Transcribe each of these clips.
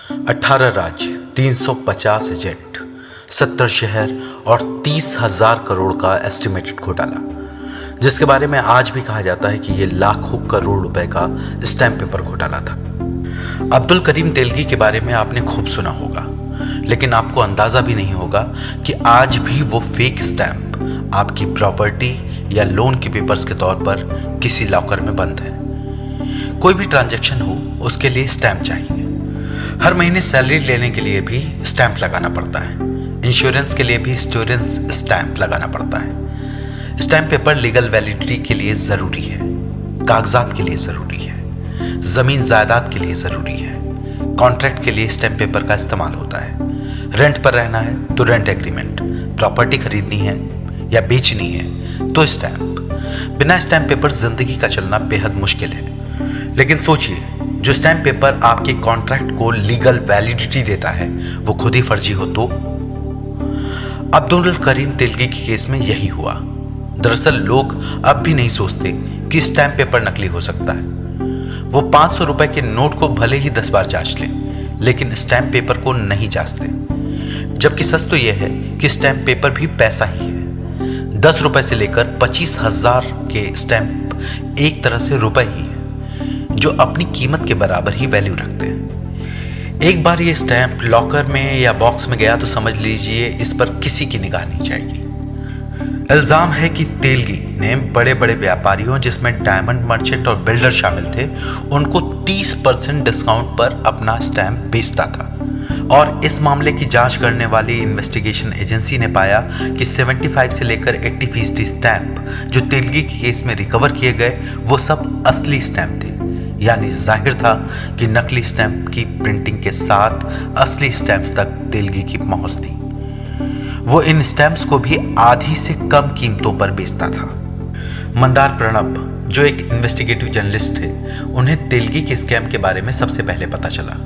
18 राज्य, 350 एजेंट, 70 शहर और 30,000 करोड़ का एस्टिमेटेड घोटाला, जिसके बारे में आज भी कहा जाता है कि यह लाखों करोड़ रुपए का स्टैम्प पेपर घोटाला था। अब्दुल करीम तेलगी के बारे में आपने खूब सुना होगा, लेकिन आपको अंदाजा भी नहीं होगा कि आज भी वो फेक स्टैम्प आपकी प्रॉपर्टी या लोन के पेपर्स के तौर पर किसी लॉकर में बंद है। कोई भी ट्रांजैक्शन हो, उसके लिए स्टैम्प चाहिए। हर महीने सैलरी लेने के लिए भी स्टैम्प लगाना पड़ता है। इंश्योरेंस के लिए भी इंश्योरेंस स्टैम्प लगाना पड़ता है। स्टैम्प पेपर लीगल वैलिडिटी के लिए ज़रूरी है, कागजात के लिए ज़रूरी है, ज़मीन जायदाद के लिए ज़रूरी है, कॉन्ट्रैक्ट के लिए स्टैम्प पेपर का इस्तेमाल होता है। रेंट पर रहना है तो रेंट एग्रीमेंट, प्रॉपर्टी खरीदनी है या बेचनी है तो स्टैम्प। बिना स्टैम्प पेपर जिंदगी का चलना बेहद मुश्किल है। लेकिन सोचिए, जो स्टैम्प पेपर आपके कॉन्ट्रैक्ट को लीगल वैलिडिटी देता है वो खुद ही फर्जी हो तो? अब्दुल करीम तेलगी के केस में यही हुआ। दरअसल लोग अब भी नहीं सोचते कि स्टैम्प पेपर नकली हो सकता है। वो 500 रुपए के नोट को भले ही 10 बार जांच लें, लेकिन स्टैम्प पेपर को नहीं जांचते। जबकि सच तो यह है कि स्टैम्प पेपर भी पैसा ही है। 10 रुपए से लेकर 25,000 के स्टैम्प एक तरह से रुपए ही है, जो अपनी कीमत के बराबर ही वैल्यू रखते हैं। एक बार ये स्टैम्प लॉकर में या बॉक्स में गया तो समझ लीजिए इस पर किसी की निगाह नहीं जाएगी। इल्जाम है कि तेलगी ने बड़े बड़े व्यापारियों, जिसमें डायमंड मर्चेंट और बिल्डर शामिल थे, उनको 30% डिस्काउंट पर अपना स्टैम्प बेचता था। और इस मामले की जांच करने वाली इन्वेस्टिगेशन एजेंसी ने पाया कि 75 से लेकर 80% स्टैम्प जो तेलगी के केस में रिकवर किए गए वो सब असली स्टैम्प थे। यानी जाहिर था कि नकली स्टैम्प की प्रिंटिंग के साथ असली स्टैम्प्स तक तेलगी की पहुंच थी। वो इन स्टैम्प्स को भी आधी से कम कीमतों पर बेचता था। मंदार प्रणब, जो एक इन्वेस्टिगेटिव जर्नलिस्ट थे, उन्हें तेलगी के स्कैम के बारे में सबसे पहले पता चला।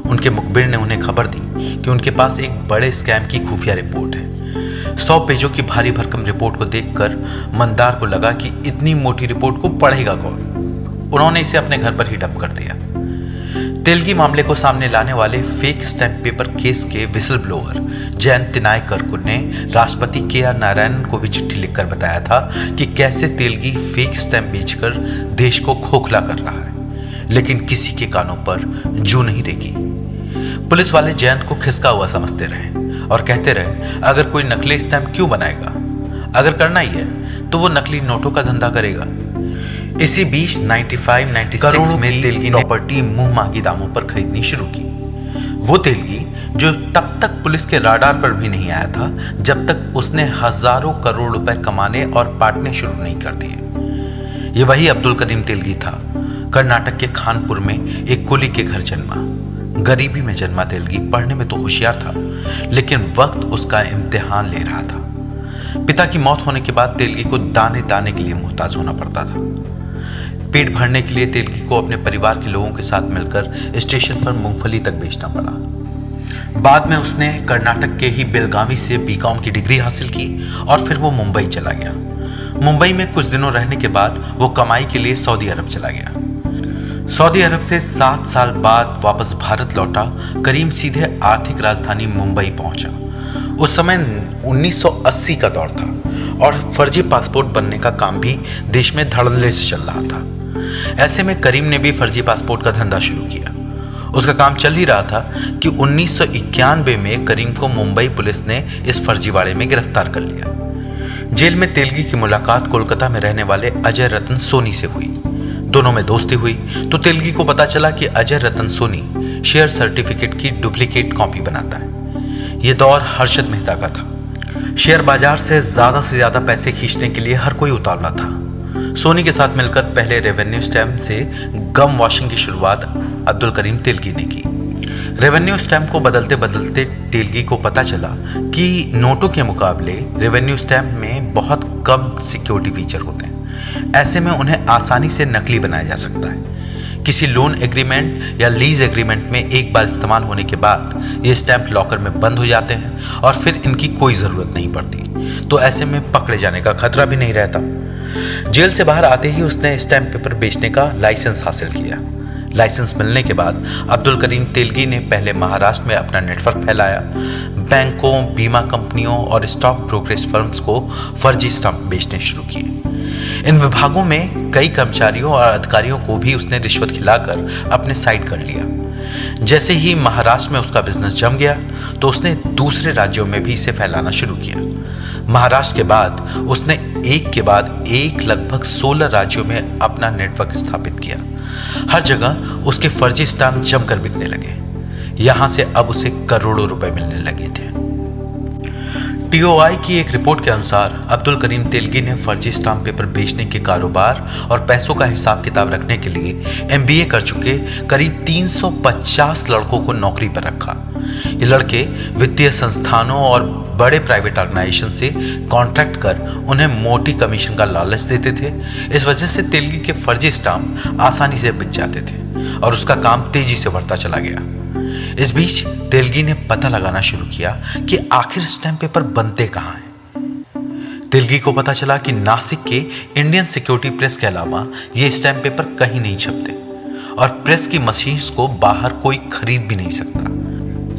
उनके मुखबिर ने उन्हें खबर दी कि उनके पास एक बड़े स्कैम की खुफिया रिपोर्ट है। 100 पेजों की भारी भरकम रिपोर्ट को देखकर मंदार को लगा कि इतनी मोटी रिपोर्ट को पढ़ेगा कौन। उन्होंने इसे अपने घर पर ही डंप कर दिया। तेलगी मामले को सामने लाने वाले फेक स्टैम्प पेपर केस के विसल ब्लोअर जयंत तिनायकर ने राष्ट्रपति के.आर. नारायणन को भी चिट्ठी लिखकर बताया था कि कैसे तेलगी फेक स्टैम्प बेचकर देश को खोखला कर रहा है, लेकिन किसी के कानों पर जू नहीं रेगी। पुलिस वाले जयंत को खिसका हुआ समझते रहे और कहते रहे, अगर कोई नकली स्टैम्प क्यों बनाएगा? अगर करना ही है तो वो नकली नोटों का धंधा करेगा। इसी बीच 95-96 में तेलगी ने प्रॉपर्टी मुंह मांगी दामों पर खरीदनी शुरू की। वो तेलगी जो तब तक पुलिस के राडार पर भी नहीं आया था जब तक उसने हजारों करोड़ रुपए कमाने और बांटने शुरू नहीं कर दिए। ये वही अब्दुल करीम तेलगी था। कर्नाटक के खानपुर में एक कुली के घर जन्मा। गरीबी में जन्मा तेलगी पढ़ने में तो होशियार था, लेकिन वक्त उसका इम्तिहान ले रहा था। पिता की मौत होने के बाद तेलगी को दाने दाने के लिए मुहताज होना पड़ता था। पेट भरने के लिए तेलगी को अपने परिवार के लोगों के साथ मिलकर स्टेशन पर मूंगफली तक बेचना पड़ा। बाद में उसने कर्नाटक के ही बेलगावी से बीकॉम की डिग्री हासिल की और फिर वो मुंबई चला गया। मुंबई में कुछ दिनों रहने के बाद वो कमाई के लिए सऊदी अरब चला गया। सऊदी अरब से 7 साल बाद वापस भारत लौटा करीम सीधे आर्थिक राजधानी मुंबई पहुंचा। उस समय 1980 का दौर था और फर्जी पासपोर्ट बनने का काम भी देश में धड़ल्ले से चल रहा था। ऐसे में करीम ने भी फर्जी पासपोर्ट का धंधा शुरू किया। उसका काम चल ही रहा था कि 1991 में करीम को मुंबई पुलिस ने इस फर्जीवाड़े में गिरफ्तार कर लिया। जेल में तेलगी की मुलाकात कोलकाता में रहने वाले अजय रतन सोनी से हुई। दोनों में दोस्ती हुई तो तेलगी को पता चला कि अजय रतन सोनी शेयर सर्टिफिकेट की डुप्लीकेट कॉपी बनाता है। यह दौर हर्षद मेहता का था। शेयर बाजार से ज्यादा पैसे खींचने के लिए हर कोई उतावला था। सोनी के साथ मिलकर पहले रेवेन्यू स्टैम्प से गम वॉशिंग की शुरुआत अब्दुल करीम तेलगी ने की। रेवेन्यू स्टैम्प को बदलते बदलते तेलगी को पता चला कि नोटों के मुकाबले रेवेन्यू स्टैम्प में बहुत कम सिक्योरिटी फीचर होते हैं। ऐसे में उन्हें आसानी से नकली बनाया जा सकता है। किसी लोन एग्रीमेंट या लीज एग्रीमेंट में एक बार इस्तेमाल होने के बाद ये स्टैम्प लॉकर में बंद हो जाते हैं और फिर इनकी कोई ज़रूरत नहीं पड़ती, तो ऐसे में पकड़े जाने का खतरा भी नहीं रहता। जेल से बाहर आते ही उसने स्टैम्प पेपर बेचने का लाइसेंस हासिल किया। लाइसेंस मिलने के बाद अब्दुल करीम तेलगी ने पहले महाराष्ट्र में अपना नेटवर्क फैलाया। बैंकों, बीमा कंपनियों और स्टॉक ब्रोकरेज फर्म्स को फर्जी स्टाम्प बेचने शुरू किए। इन विभागों में कई कर्मचारियों और अधिकारियों को भी उसने रिश्वत खिलाकर अपने साइड कर लिया। जैसे ही महाराष्ट्र में उसका बिजनेस जम गया तो उसने दूसरे राज्यों में भी इसे फैलाना शुरू किया। महाराष्ट्र के बाद उसने एक के बाद एक लगभग 16 राज्यों में अपना नेटवर्क स्थापित किया। हर जगह उसके फर्जी स्टाम्प जमकर बिकने लगे। यहां से अब उसे करोड़ों रुपए मिलने लगे थे। टीओआई की एक रिपोर्ट के अनुसार अब्दुल करीम तेलगी ने फर्जी स्टाम्प पेपर बेचने के कारोबार और पैसों का हिसाब किताब रखने के लिए एमबीए कर चुके करीब 350 लड़कों को नौकरी पर रखा। ये लड़के वित्तीय संस्थानों और बड़े प्राइवेट ऑर्गेनाइजेशन से कॉन्ट्रैक्ट कर उन्हें मोटी कमीशन का लालच देते थे। इस वजह से तेलगी के फर्जी स्टाम्प आसानी से बिक जाते थे और उसका काम तेजी से बढ़ता चला गया। इस बीच तेलगी ने पता लगाना शुरू किया कि आखिर स्टैम्प पेपर बनते कहाँ हैं। तेलगी को पता चला कि नासिक के इंडियन सिक्योरिटी प्रेस के अलावा ये स्टैम्प पेपर कहीं नहीं छपते और प्रेस की मशीन्स को बाहर कोई खरीद भी नहीं सकता।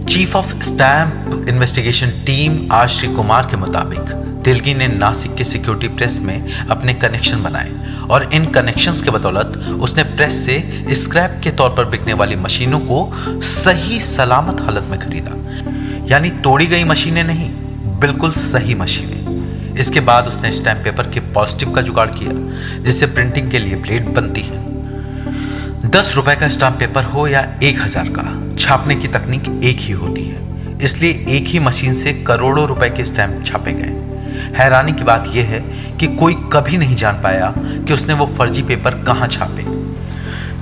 Chief of stamp investigation team R Sreekumar के मुताबिक तेलगी ने नासिक के सिक्योरिटी प्रेस में अपने कनेक्शन बनाए और इन कनेक्शंस के बदौलत उसने प्रेस से स्क्रैप के तौर पर बिकने वाली मशीनों को सही सलामत हालत में खरीदा। यानी तोड़ी गई मशीनें नहीं, बिल्कुल सही मशीनें। इसके बाद उसने स्टैम्प पेपर के पॉजिटिव का जुगाड़ किया जिससे प्रिंटिंग के लिए प्लेट बनती है। 10 रुपए का स्टाम्प पेपर हो या 1000 का, छापने की तकनीक एक ही होती है, इसलिए एक ही मशीन से करोड़ों रुपए के स्टैम्प छापे गए। हैरानी की बात यह है कि कोई कभी नहीं जान पाया कि उसने वो फर्जी पेपर कहां छापे।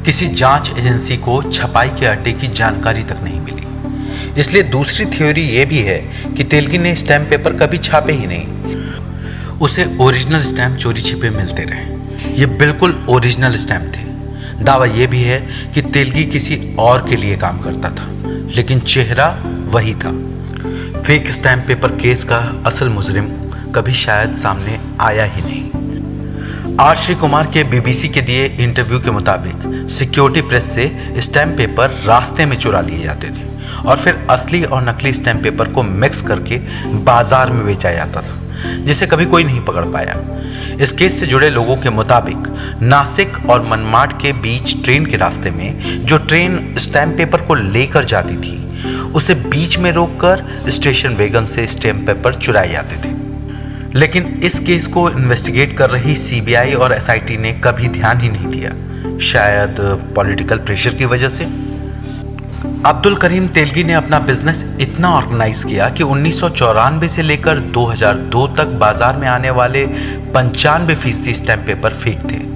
किसी जांच एजेंसी को छपाई के अड्डे की जानकारी तक नहीं मिली। इसलिए दूसरी थ्योरी यह भी है कि तेलगी ने स्टैम्प पेपर कभी छापे ही नहीं, उसे ओरिजिनल स्टैम्प चोरी छिपे मिलते रहे। ये बिल्कुल ओरिजिनल स्टैम्प थे। दावा यह भी है कि तेलगी किसी और के लिए काम करता था, लेकिन चेहरा वही था। फेक स्टैम्प पेपर केस का असल मुजरिम कभी शायद सामने आया ही नहीं। आर श्री कुमार के बीबीसी के दिए इंटरव्यू के मुताबिक सिक्योरिटी प्रेस से स्टैम्प पेपर रास्ते में चुरा लिए जाते थे और फिर असली और नकली स्टैम्प पेपर को मिक्स करके बाजार में बेचा जाता था, जिसे कभी कोई नहीं पकड़ पाया। इस केस से जुड़े लोगों के मुताबिक नासिक और मनमाड के बीच ट्रेन के रास्ते में जो ट्रेन स्टैम्प पेपर को लेकर जाती थी उसे बीच में रोककर स्टेशन वैगन से स्टैम्प पेपर चुराए जाते थे। लेकिन इस केस को इन्वेस्टिगेट कर रही सीबीआई और एसआईटी ने कभी ध्यान ही नहीं दिया, शायद पॉलिटिकल प्रेशर की वजह से। अब्दुल करीम तेलगी ने अपना बिजनेस इतना ऑर्गेनाइज किया कि 1994 से लेकर 2002 तक बाजार में आने वाले 95% स्टैम्प पेपर फेक थे।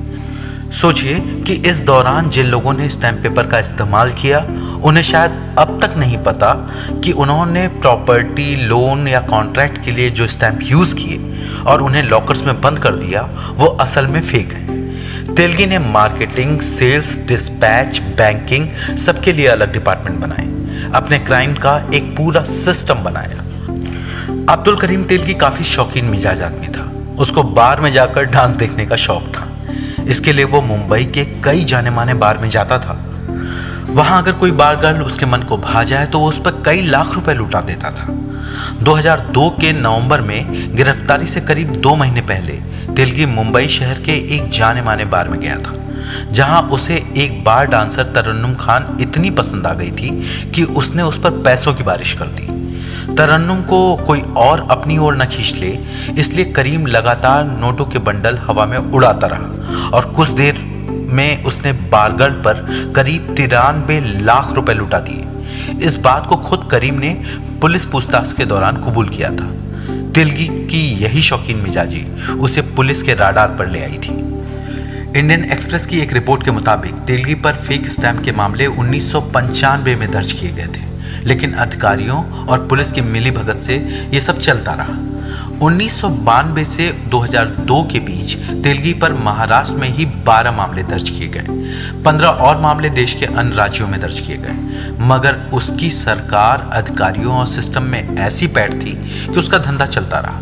सोचिए कि इस दौरान जिन लोगों ने स्टैम्प पेपर का इस्तेमाल किया उन्हें शायद अब तक नहीं पता कि उन्होंने प्रॉपर्टी, लोन या कॉन्ट्रैक्ट के लिए जो स्टैम्प यूज़ किए और उन्हें लॉकर्स में बंद कर दिया वो असल में फेक हैं। तेलगी ने मार्केटिंग, सेल्स, डिस्पैच, बैंकिंग सबके लिए अलग डिपार्टमेंट बनाए, अपने क्राइम का एक पूरा सिस्टम बनाया। अब्दुल करीम तेलगी काफ़ी शौकीन मिजाज आदमी था। उसको बार में जाकर डांस देखने का शौक था। इसके लिए वो मुंबई के कई जाने माने बार में जाता था। वहां अगर कोई बार गर्ल उसके मन को भा जाए तो वो उस पर कई लाख रुपए लुटा देता था। 2002 के नवंबर में गिरफ्तारी से करीब 2 महीने पहले तेलगी मुंबई शहर के एक जाने माने बार में गया था, जहां उसे एक बार डांसर तरन्नुम खान इतनी पसंद आ गई थी कि उसने उस पर पैसों की बारिश कर दी। तरन्नुम को कोई और अपनी ओर न खींच ले, इसलिए करीम लगातार नोटों के बंडल हवा में उड़ाता रहा और कुछ देर में उसने बारगर्ल पर करीब 93 लाख रुपए लुटा दिए। इस बात को खुद करीम ने पुलिस पूछताछ के दौरान कबूल किया था। तेलगी की यही शौकीन मिजाजी उसे पुलिस के राडार पर ले आई थी। इंडियन एक्सप्रेस की एक रिपोर्ट के मुताबिक तेलगी पर फेक स्टैम्प के मामले 1995 में दर्ज किए गए थे, लेकिन अधिकारियों और पुलिस की मिलीभगत से ये सब चलता रहा। 1992 से 2002 के बीच तेलगी पर महाराष्ट्र में ही 12 मामले दर्ज किए गए। 15 और मामले देश के अन्य राज्यों में दर्ज किए गए, मगर उसकी सरकार, अधिकारियों और सिस्टम में ऐसी पैठ थी कि उसका धंधा चलता रहा।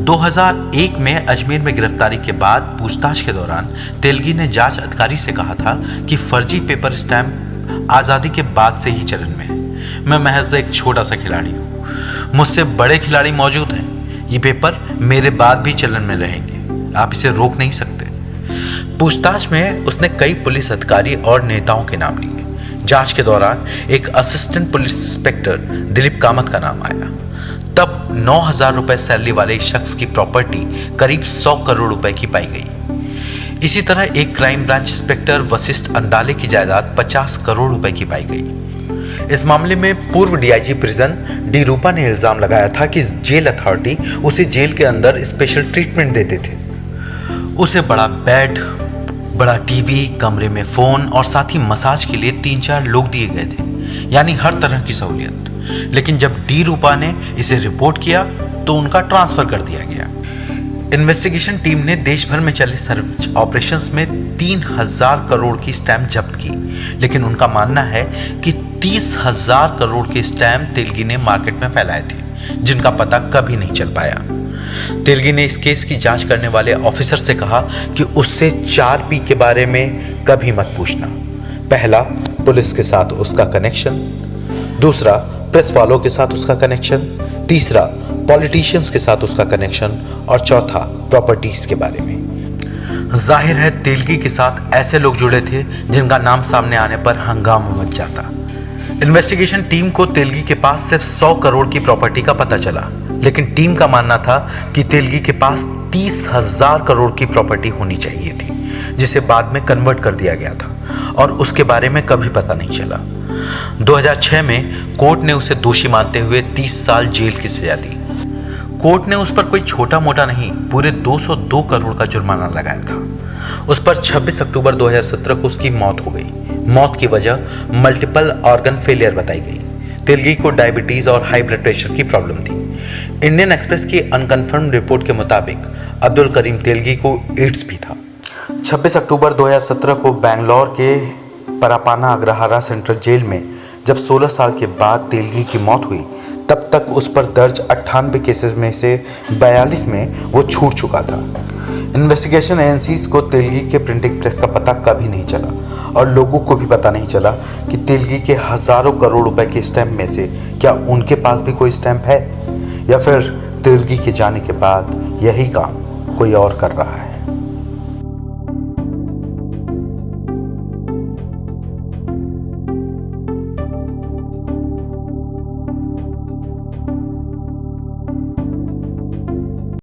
2001 में अजमेर में गिरफ्तारी के बाद पूछताछ के दौरान तेलगी ने जांच अधिकारी से कहा था कि फर्जी पेपर स्टैंप आज़ादी के बाद से ही चलन में है। मैं महज एक छोटा सा खिलाड़ी हूँ, मुझसे बड़े खिलाड़ी मौजूद हैं। ये पेपर मेरे बाद भी चलन में रहेंगे, आप इसे रोक नहीं सकते। पूछताछ में उसने कई पुलिस अधिकारी और नेताओं के नाम लिए। जांच के दौरान एक assistant police inspector Dilip Kamat का नाम आया। तब 9,000 रुपए सैलरी वाले शख्स की प्रॉपर्टी करीब 100 करोड़ रुपए की पाई गई। इसी तरह एक क्राइम ब्रांच इंस्पेक्टर वशिष्ठ अंदाले की जायदाद 50 करोड़ रुपए की पाई गई। इस मामले में पूर्व डीआईजी प्रिजन डी रूपा ने इल्जाम लगाया था कि जेल अथॉरिटी उसे जेल के अंदर स्पेशल ट्रीटमेंट देते थे। उसे बड़ा बेड, बड़ा टीवी, कमरे में फोन और साथ ही मसाज के लिए 3-4 लोग दिए गए थे, यानी हर तरह की सहूलियत। लेकिन जब डी रूपा ने इसे रिपोर्ट किया तो उनका ट्रांसफर कर दिया गया। इन्वेस्टिगेशन टीम ने देश भर में चले सर्च ऑपरेशंस में 3,000 करोड़ की स्टैंप जब्त की, लेकिन उनका मानना है कि 30,000 करोड़ के स्टैंप तेलगी ने मार्केट में फैलाए थे, जिनका पता कभी नहीं चल पाया। तेलगी ने इस केस की जांच करने वाले ऑफिसर से कहा कि उससे 4P के बारे में कभी मत पूछना। पहला, पुलिस के साथ उसका कनेक्शन, दूसरा, प्रेस वालों के साथ उसका कनेक्शन, तीसरा, पॉलिटिशियंस के साथ उसका कनेक्शन और चौथा, प्रॉपर्टीज के बारे में। जाहिर है तेलगी के साथ ऐसे लोग जुड़े थे जिनका नाम सामने आने पर हंगामा मच जाता। इन्वेस्टिगेशन टीम को तेलगी के पास सिर्फ 100 करोड़ की प्रॉपर्टी का पता चला, लेकिन टीम का मानना था कि तेलगी के पास 30,000 करोड़ की प्रॉपर्टी होनी चाहिए थी, जिसे बाद में कन्वर्ट कर दिया गया था और उसके बारे में कभी पता नहीं चला। 2006 में कोर्ट ने उसे दोषी मानते हुए 30 साल जेल की सजा दी। कोर्ट ने उस पर कोई छोटा मोटा नहीं, पूरे 202 करोड़ का जुर्माना लगाया था। उस पर 26 अक्टूबर 2017 को उसकी मौत हो गई। मौत की वजह मल्टीपल ऑर्गन फेलियर बताई गई। तेलगी को डायबिटीज और हाई ब्लड प्रेशर की प्रॉब्लम थी। इंडियन एक्सप्रेस की अनकन्फर्म रिपोर्ट के मुताबिक अब्दुल करीम तेलगी को एड्स भी था। 26 अक्टूबर 2017 को बेंगलोर के परापाना अग्रहारा सेंट्रल जेल में जब 16 साल के बाद तेलगी की मौत हुई, तब तक उस पर दर्ज 98 केसेस में से 42 में वो छूट चुका था। इन्वेस्टिगेशन एजेंसीज को तेलगी के प्रिंटिंग प्रेस का पता कभी नहीं चला और लोगों को भी पता नहीं चला कि तेलगी के हजारों करोड़ रुपए के स्टैंप में से क्या उनके पास भी कोई स्टैंप है या फिर तेलगी के जाने के बाद यही काम कोई और कर रहा है।